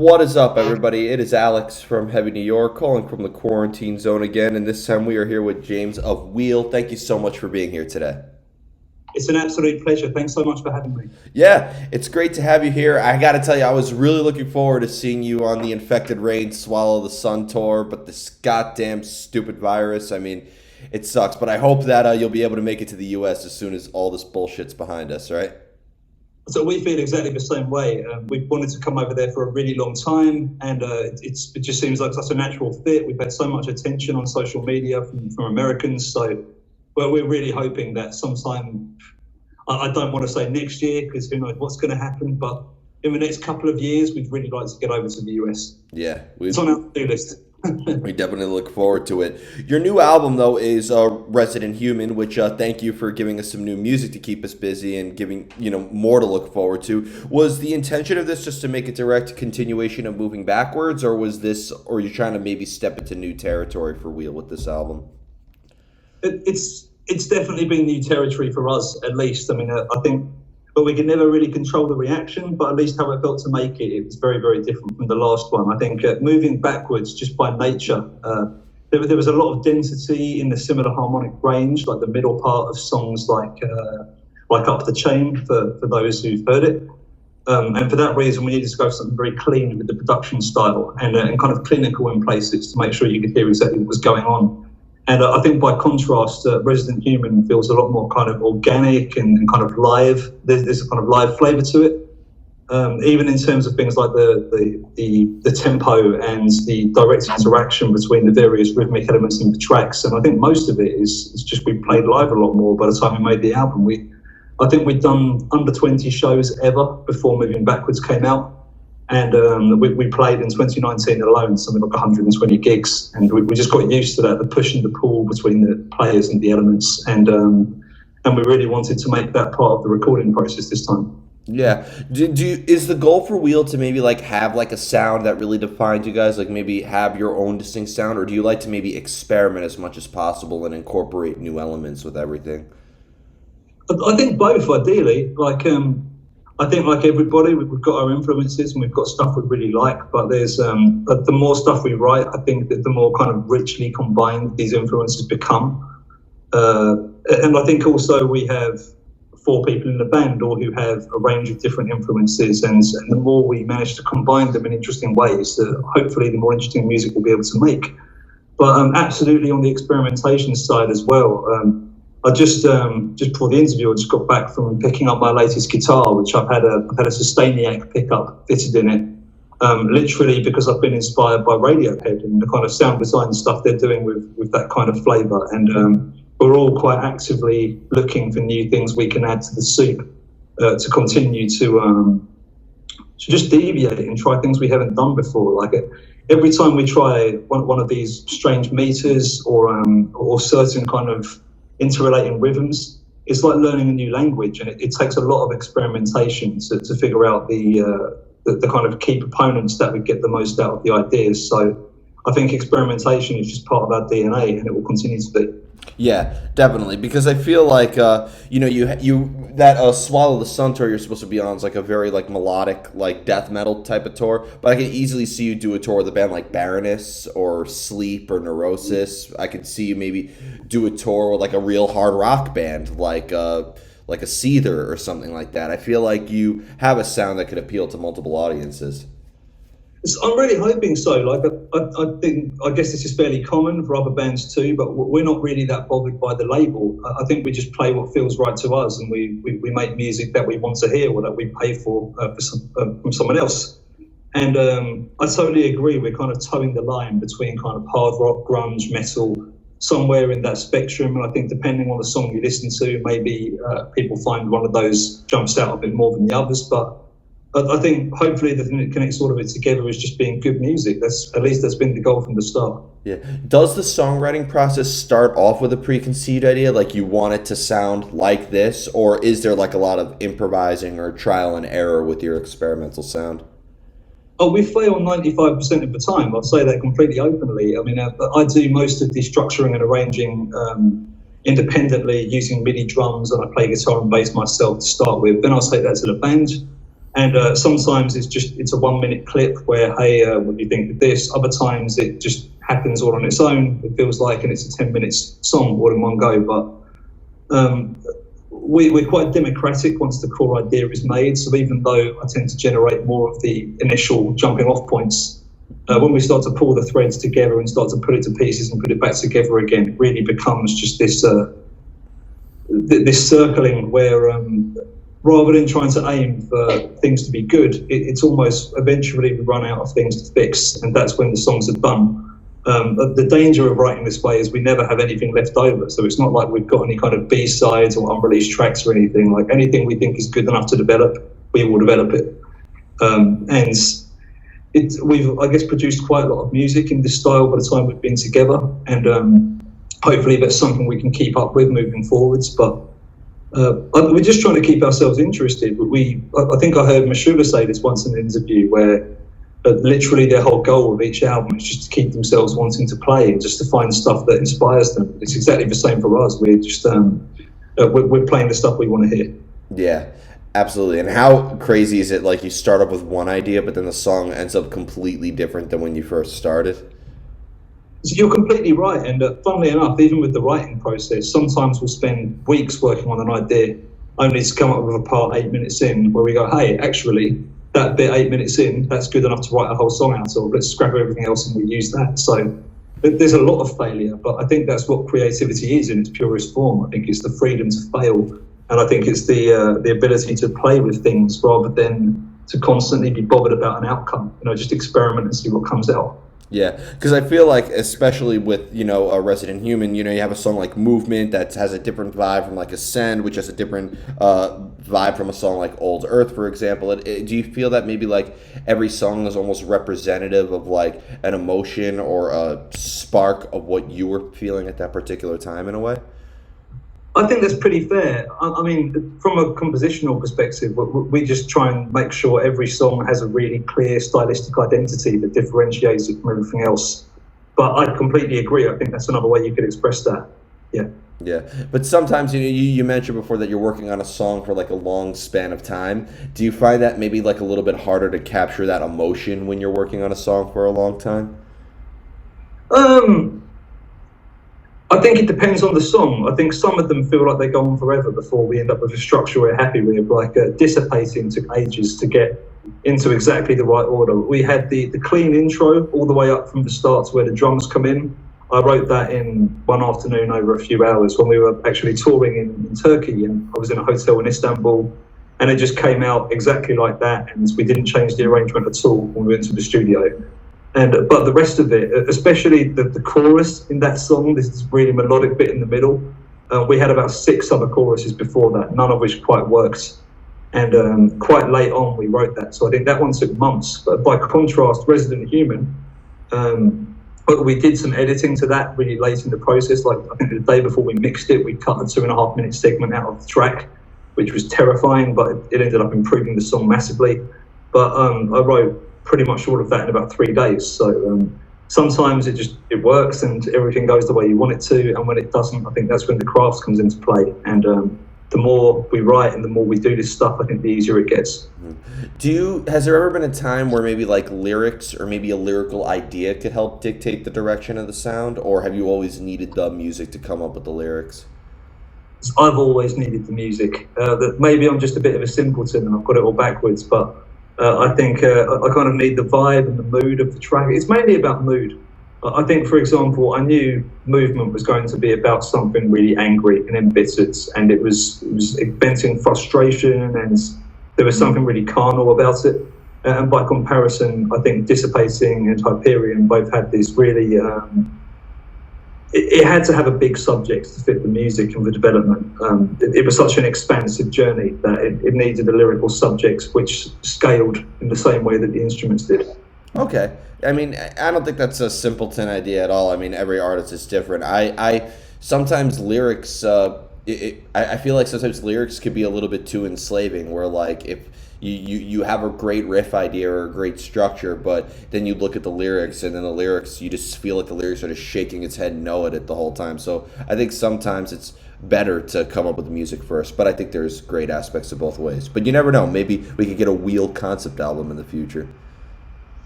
What is up, everybody? It is Alex from Heavy New York, calling from the quarantine zone again, and this time we are here with James of Wheel. Thank you so much for being here today. It's an absolute pleasure. Thanks so much for having me. Yeah, it's great to have you here. I got to tell you, I was really looking forward to seeing you on the Infected Rain Swallow the Sun tour, but this goddamn stupid virus, I mean, it sucks. But I hope that you'll be able to make it to the U.S. as soon as all this bullshit's behind us, right? So we feel exactly the same way. We've wanted to come over there for a really long time, and it just seems like such a natural fit. We've had so much attention on social media from Americans, so well, we're really hoping that sometime, I don't want to say next year because who knows what's going to happen, but in the next couple of years, we'd really like to get over to the US. Yeah, it's on our to-do list. We definitely look forward to it. Your new album, though, is Resident Human, which thank you for giving us some new music to keep us busy and giving, more to look forward to. Was the intention of this just to make a direct continuation of moving backwards, or or you're trying to maybe step into new territory for Wheel with this album? It's definitely been new territory for us, at least. I mean, I think, but we can never really control the reaction, but at least how it felt to make it, it was very, very different from the last one. I think moving backwards just by nature, there was a lot of density in the similar harmonic range, like the middle part of songs like Up the Chain for those who've heard it. And for that reason, we needed to go for something very clean with the production style and kind of clinical in places to make sure you could hear exactly what was going on. And I think by contrast, Resident Human feels a lot more kind of organic and kind of live. There's a kind of live flavour to it, even in terms of things like the tempo and the direct interaction between the various rhythmic elements in the tracks. And I think most of it is just we played live a lot more by the time we made the album. I think we'd done under 20 shows ever before Moving Backwards came out. And we played in 2019 alone, something like 120 gigs. And we just got used to that, the push and the pull between the players and the elements. And we really wanted to make that part of the recording process this time. Yeah. Is the goal for Wheel to maybe have a sound that really defines you guys? Like maybe have your own distinct sound? Or do you like to maybe experiment as much as possible and incorporate new elements with everything? I think both, ideally. I think like everybody, we've got our influences and we've got stuff we really like, but there's the more stuff we write, I think that the more kind of richly combined these influences become. And I think also we have 4 people in the band all who have a range of different influences, and the more we manage to combine them in interesting ways, hopefully the more interesting music we'll be able to make. But absolutely on the experimentation side as well. I just before the interview, I just got back from picking up my latest guitar, which I've had a Sustainiac pickup fitted in it, literally because I've been inspired by Radiohead and the kind of sound design stuff they're doing with that kind of flavour. And we're all quite actively looking for new things we can add to the soup to continue to just deviate and try things we haven't done before. Like every time we try one of these strange meters or certain kind of interrelating rhythms, it's like learning a new language, and it takes a lot of experimentation to figure out the kind of key components that would get the most out of the ideas. So I think experimentation is just part of our DNA, and it will continue to be. Yeah, definitely. Because I feel like that Swallow the Sun tour you're supposed to be on is a very melodic death metal type of tour. But I can easily see you do a tour with a band like Baroness or Sleep or Neurosis. I could see you maybe do a tour with a real hard rock band like a Seether or something like that. I feel like you have a sound that could appeal to multiple audiences. I'm really hoping so. I guess this is fairly common for other bands too, but we're not really that bothered by the label. I think we just play what feels right to us, and we make music that we want to hear or that we pay for from someone else. And I totally agree. We're kind of towing the line between kind of hard rock, grunge, metal, somewhere in that spectrum. And I think depending on the song you listen to, maybe people find one of those jumps out a bit more than the others. But I think hopefully the thing that connects all of it together is just being good music. That's been the goal from the start. Yeah. Does the songwriting process start off with a preconceived idea, like you want it to sound like this, or is there a lot of improvising or trial and error with your experimental sound? Oh, we fail 95% of the time. I'll say that completely openly. I mean, I do most of the structuring and arranging independently using MIDI drums, and I play guitar and bass myself to start with. Then I'll take that to the band. And sometimes it's a 1 minute clip where, hey, what do you think of this? Other times it just happens all on its own. It feels like, and it's a 10 minute song all in one go. But we're quite democratic once the core idea is made. So even though I tend to generate more of the initial jumping off points, when we start to pull the threads together and start to put it to pieces and put it back together again, it really becomes just this circling where rather than trying to aim for things to be good, it's almost eventually we run out of things to fix, and that's when the songs are done. The danger of writing this way is we never have anything left over, so it's not like we've got any kind of B-sides or unreleased tracks or anything. Like anything we think is good enough to develop, we will develop it. And we've, I guess, produced quite a lot of music in this style by the time we've been together, and hopefully that's something we can keep up with moving forwards. But we're just trying to keep ourselves interested. But I think I heard Meshuggah say this once in an interview where literally their whole goal of each album is just to keep themselves wanting to play and just to find stuff that inspires them. It's exactly the same for us. We're just we're playing the stuff we want to hear. Yeah, absolutely. And how crazy is it? Like you start up with one idea, but then the song ends up completely different than when you first started. So you're completely right, and funnily enough, even with the writing process, sometimes we'll spend weeks working on an idea, only to come up with a part 8 minutes in where we go, hey, actually, that bit 8 minutes in, that's good enough to write a whole song out of. Let's scrap everything else and we use that. So there's a lot of failure, but I think that's what creativity is in its purest form. I think it's the freedom to fail, and I think it's the ability to play with things rather than to constantly be bothered about an outcome. Just experiment and see what comes out. Yeah, because I feel like, especially with, a Resident Human, you have a song like Movement that has a different vibe from like Ascend, which has a different vibe from a song like Old Earth, for example. Do you feel that maybe like every song is almost representative of like an emotion or a spark of what you were feeling at that particular time in a way? I think that's pretty fair. I mean, from a compositional perspective, we just try and make sure every song has a really clear stylistic identity that differentiates it from everything else. But I completely agree. I think that's another way you could express that. Yeah. Yeah, but sometimes you mentioned before that you're working on a song for like a long span of time. Do you find that maybe like a little bit harder to capture that emotion when you're working on a song for a long time? I think it depends on the song. I think some of them feel like they go on forever before we end up with a structure we're happy with. Like Dissipating took ages to get into exactly the right order. We had the clean intro all the way up from the start to where the drums come in. I wrote that in one afternoon over a few hours when we were actually touring in Turkey, and I was in a hotel in Istanbul, and it just came out exactly like that, and we didn't change the arrangement at all when we went to the studio. But the rest of it, especially the chorus in that song, this really melodic bit in the middle, we had about 6 other choruses before that, none of which quite worked. And quite late on, we wrote that. So I think that one took months. But by contrast, Resident Human, but we did some editing to that really late in the process. Like I think the day before we mixed it, we cut a 2.5 minute segment out of the track, which was terrifying, but it ended up improving the song massively. But I wrote pretty much all of that in about 3 days. So sometimes it works and everything goes the way you want it to, and when it doesn't, I think that's when the craft comes into play. And the more we write and the more we do this stuff, I think the easier it gets. Has there ever been a time where maybe like lyrics or maybe a lyrical idea could help dictate the direction of the sound, or have you always needed the music to come up with the lyrics? I've always needed the music. That maybe I'm just a bit of a simpleton and I've got it all backwards, but I think I kind of need the vibe and the mood of the track. It's mainly about mood. I think, for example, I knew Movement was going to be about something really angry and embittered, and it was venting frustration, and there was something really carnal about it. And by comparison, I think Dissipating and Hyperion both had these really... It had to have a big subject to fit the music and the development. It was such an expansive journey that it needed a lyrical subject which scaled in the same way that the instruments did. Okay. I mean, I don't think that's a simpleton idea at all. I mean, every artist is different. I sometimes lyrics, I feel like sometimes lyrics could be a little bit too enslaving, where like if you have a great riff idea or a great structure, but then you look at the lyrics, and then the lyrics, you just feel like the lyrics are just shaking its head no at it the whole time. So I think sometimes it's better to come up with the music first, but I think there's great aspects of both ways. But you never know, maybe we could get a Wheel concept album in the future.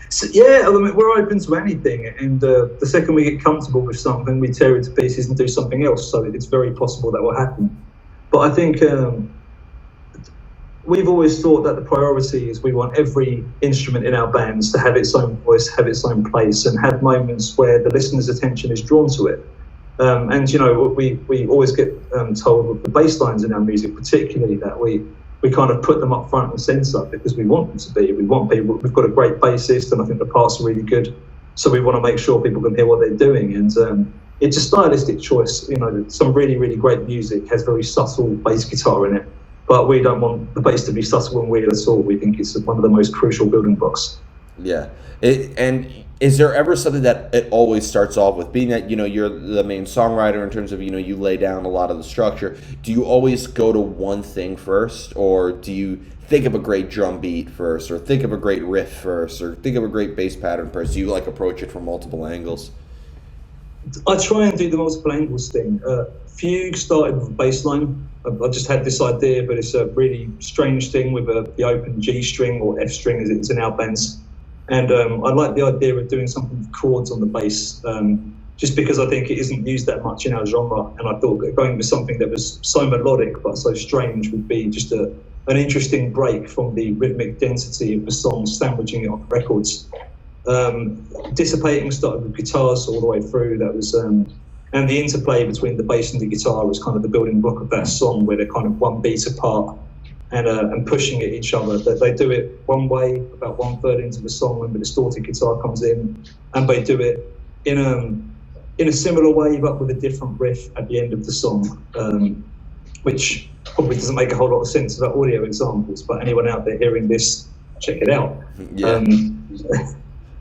So, yeah, I mean, we're open to anything, and the second we get comfortable with something, we tear it to pieces and do something else. So it's very possible that will happen. But I think we've always thought that the priority is we want every instrument in our bands to have its own voice, have its own place, and have moments where the listener's attention is drawn to it. And you know, we always get told with the bass lines in our music, particularly, that we kind of put them up front and centre because we want them to be. We want people. We've got a great bassist, and I think the parts are really good. So we want to make sure people can hear what they're doing, and it's a stylistic choice. You know, some really, really great music has very subtle bass guitar in it, but we don't want the bass to be subtle and weird at all. We think it's one of the most crucial building blocks. Yeah. And is there ever something that it always starts off with, being that, you know, you're the main songwriter in terms of, you know, you lay down a lot of the structure? Do you always go to one thing first, or do you think of a great drum beat first, or think of a great riff first, or think of a great bass pattern first? Do you like approach it from multiple angles? I try and do the multiple angles thing. Fugue started with bass line. I just had this idea, but it's a really strange thing with the open G string, or F string as it's in our bands. And I like the idea of doing something with chords on the bass, just because I think it isn't used that much in our genre. And I thought going with something that was so melodic but so strange would be just an interesting break from the rhythmic density of the song, sandwiching it on records. Dissipating started with guitars all the way through. That was, and the interplay between the bass and the guitar was kind of the building block of that song, where they're kind of one beat apart and pushing at each other. They do it one way about 1/3 into the song when the distorted guitar comes in, and they do it in a similar way but with a different riff at the end of the song, which probably doesn't make a whole lot of sense without audio examples, but anyone out there hearing this, check it out. Yeah.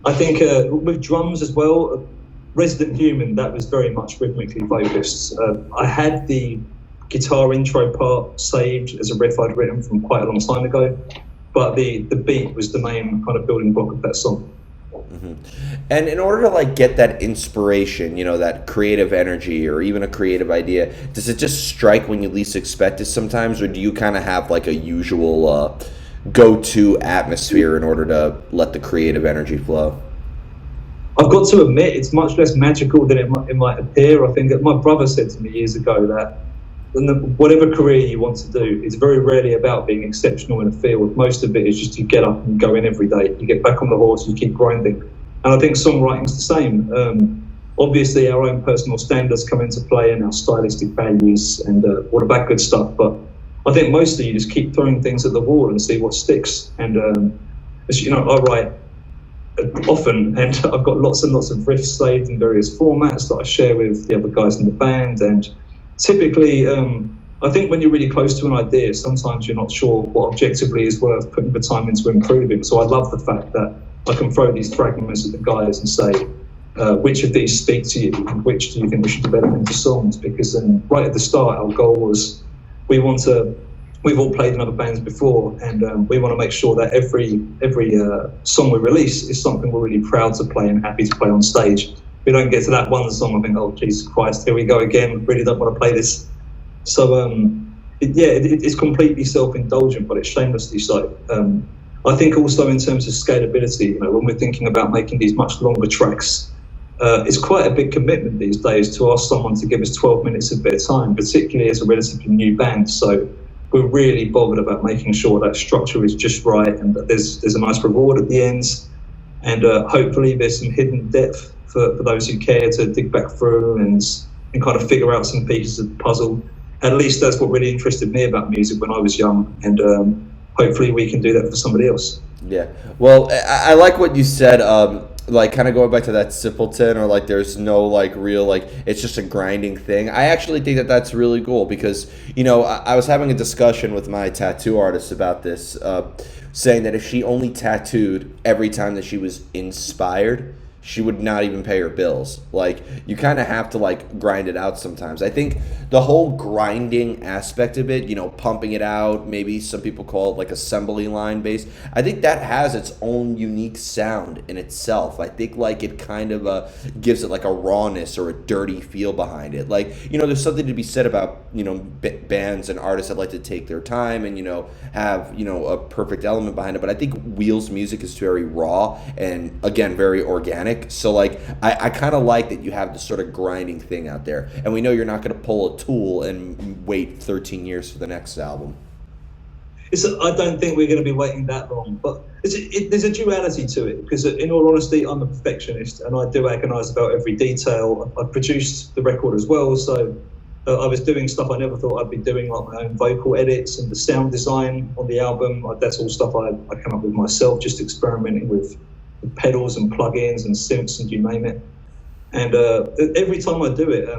I think with drums as well, Resident Human, that was very much rhythmically focused. I had the guitar intro part saved as a riff I'd written from quite a long time ago, but the beat was the main kind of building block of that song. Mm-hmm. And in order to like get that inspiration, you know, that creative energy or even a creative idea, does it just strike when you least expect it sometimes, or do you kind of have like a usual go-to atmosphere in order to let the creative energy flow? I've got to admit, it's much less magical than it might appear. I think that my brother said to me years ago that whatever career you want to do, it's very rarely about being exceptional in a field. Most of it is just you get up and go in every day. You get back on the horse, you keep grinding. And I think songwriting's the same. Obviously, our own personal standards come into play, and our stylistic values and all of that good stuff. But I think mostly you just keep throwing things at the wall and see what sticks. And as you know, I write often, and I've got lots and lots of riffs saved in various formats that I share with the other guys in the band. And typically, I think when you're really close to an idea, sometimes you're not sure what objectively is worth putting the time into improving. So I love the fact that I can throw these fragments at the guys and say, which of these speak to you, and which do you think we should develop into songs? Because right at the start, our goal was we've all played in other bands before, and we want to make sure that every song we release is something we're really proud to play and happy to play on stage. We don't get to that one song and think, oh, Jesus Christ, here we go again, really don't want to play this. So, it's completely self-indulgent, but it's shamelessly so. I think also in terms of scalability, you know, when we're thinking about making these much longer tracks, it's quite a big commitment these days to ask someone to give us 12 minutes of their time, particularly as a relatively new band. So we're really bothered about making sure that structure is just right and that there's a nice reward at the end. And hopefully there's some hidden depth for those who care to dig back through and kind of figure out some pieces of the puzzle. At least that's what really interested me about music when I was young. And hopefully we can do that for somebody else. Yeah. Well, I like what you said, like kind of going back to that simpleton, or like there's no like real, like it's just a grinding thing. I actually think that that's really cool because, you know, I was having a discussion with my tattoo artist about this, saying that if she only tattooed every time that she was inspired, she would not even pay her bills. Like, you kind of have to like grind it out sometimes. I think the whole grinding aspect of it, pumping it out, maybe some people call it like assembly line based. I think that has its own unique sound in itself. I think like it kind of gives it like a rawness or a dirty feel behind it. Like, there's something to be said about, bands and artists that like to take their time and, have, a perfect element behind it. But I think Wheel's music is very raw and, again, very organic. So like I kind of like that you have this sort of grinding thing out there, and we know you're not going to pull a Tool and wait 13 years for the next album. I don't think we're going to be waiting that long, but there's a duality to it, because in all honesty, I'm a perfectionist and I do agonise about every detail. I produced the record as well, so I was doing stuff I never thought I'd be doing, like my own vocal edits and the sound design on the album. That's all stuff I came up with myself, just experimenting with pedals and plugins and synths and you name it. And every time I do it,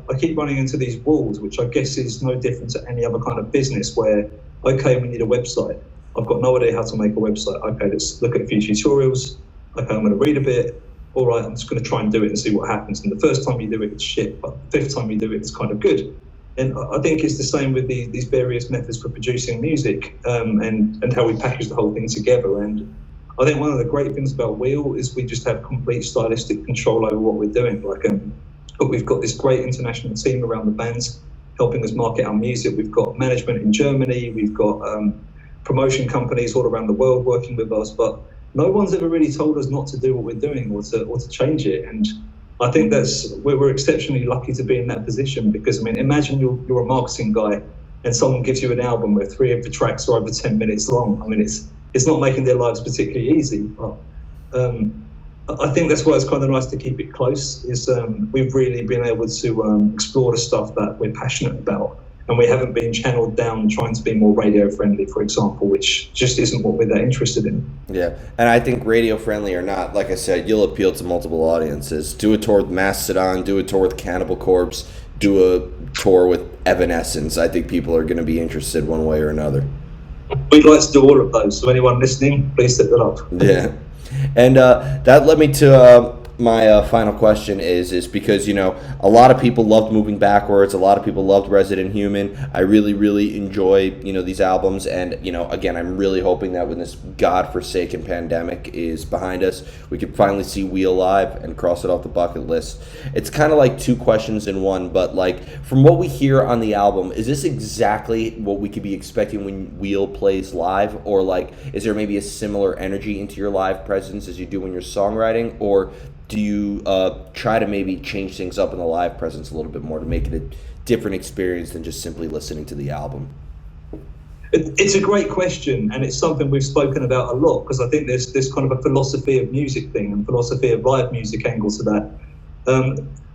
I keep running into these walls, which I guess is no different to any other kind of business where, okay, we need a website. I've got no idea how to make a website. Okay, let's look at a few tutorials. Okay, I'm going to read a bit. All right, I'm just going to try and do it and see what happens. And the first time you do it, it's shit. But the fifth time you do it, it's kind of good. And I think it's the same with these various methods for producing music and how we package the whole thing together. And I think one of the great things about Wheel is we just have complete stylistic control over what we're doing. But we've got this great international team around the bands helping us market our music. We've got management in Germany. We've got promotion companies all around the world working with us. But no one's ever really told us not to do what we're doing or to change it. And I think we're exceptionally lucky to be in that position, because, imagine you're a marketing guy and someone gives you an album where 3 of the tracks are over 10 minutes long. It's not making their lives particularly easy. But, I think that's why it's kind of nice to keep it close, is we've really been able to explore the stuff that we're passionate about, and we haven't been channeled down trying to be more radio friendly, for example, which just isn't what we're that interested in. Yeah, and I think radio friendly or not, like I said, you'll appeal to multiple audiences. Do a tour with Mastodon, do a tour with Cannibal Corpse, do a tour with Evanescence. I think people are going to be interested one way or another. We'd like to do all of those, so anyone listening, please set that up. Yeah. And that led me to my final question is because, a lot of people loved Moving Backwards. A lot of people loved Resident Human. I really, really enjoy, these albums. And, again, I'm really hoping that when this godforsaken pandemic is behind us, we can finally see Wheel live and cross it off the bucket list. It's kind of like 2 questions in one, but, from what we hear on the album, is this exactly what we could be expecting when Wheel plays live? Or, is there maybe a similar energy into your live presence as you do when you're songwriting? Or do you try to maybe change things up in the live presence a little bit more to make it a different experience than just simply listening to the album? It's a great question, and it's something we've spoken about a lot, because I think there's this kind of a philosophy of music thing and philosophy of live music angle to that.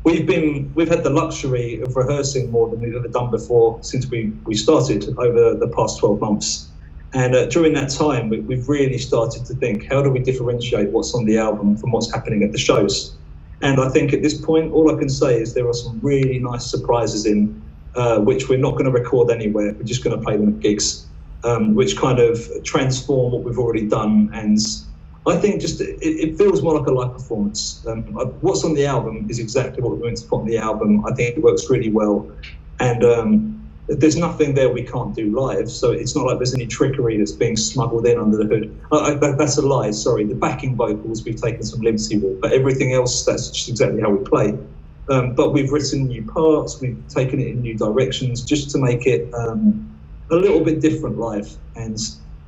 We've had the luxury of rehearsing more than we've ever done before since we started over the past 12 months. And during that time, we've really started to think, how do we differentiate what's on the album from what's happening at the shows? And I think at this point, all I can say is there are some really nice surprises in which we're not going to record anywhere. We're just going to play them at gigs, which kind of transform what we've already done. And I think just it feels more like a live performance. What's on the album is exactly what we're going to put on the album. I think it works really well. And there's nothing there we can't do live, so it's not like there's any trickery that's being smuggled in under the hood. That's a lie, sorry. The backing vocals we've taken some liberty with, but everything else, that's just exactly how we play. But we've written new parts, we've taken it in new directions just to make it a little bit different live. And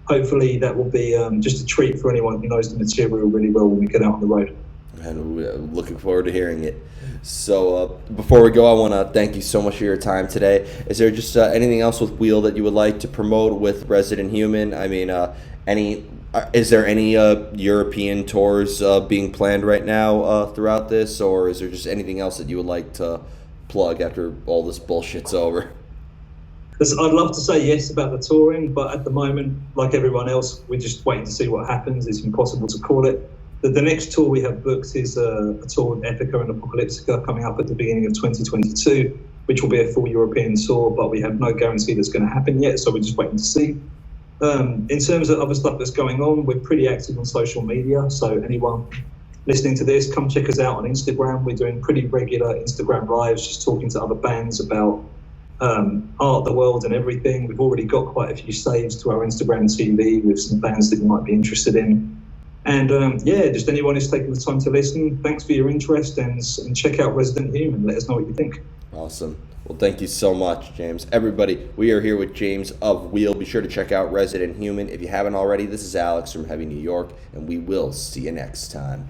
hopefully that will be just a treat for anyone who knows the material really well when we get out on the road. And we're looking forward to hearing it. So before we go, I want to thank you so much for your time today. Is there just anything else with Wheel that you would like to promote with Resident Human? Is there any European tours being planned right now throughout this, or is there just anything else that you would like to plug after all this bullshit's over? Listen, I'd love to say yes about the touring, but at the moment, like everyone else, we're just waiting to see what happens. It's impossible to call it. The next tour we have booked is a tour with Epica and Apocalyptica coming up at the beginning of 2022, which will be a full European tour, but we have no guarantee that's going to happen yet, so we're just waiting to see. In terms of other stuff that's going on, we're pretty active on social media, so anyone listening to this, come check us out on Instagram. We're doing pretty regular Instagram lives, just talking to other bands about art, the world, and everything. We've already got quite a few saves to our Instagram TV with some bands that you might be interested in. And just anyone who's taking the time to listen, thanks for your interest, and check out Resident Human. Let us know what you think. Awesome. Well, thank you so much, James. Everybody, we are here with James of Wheel. Be sure to check out Resident Human. If you haven't already, this is Alex from Heavy New York, and we will see you next time.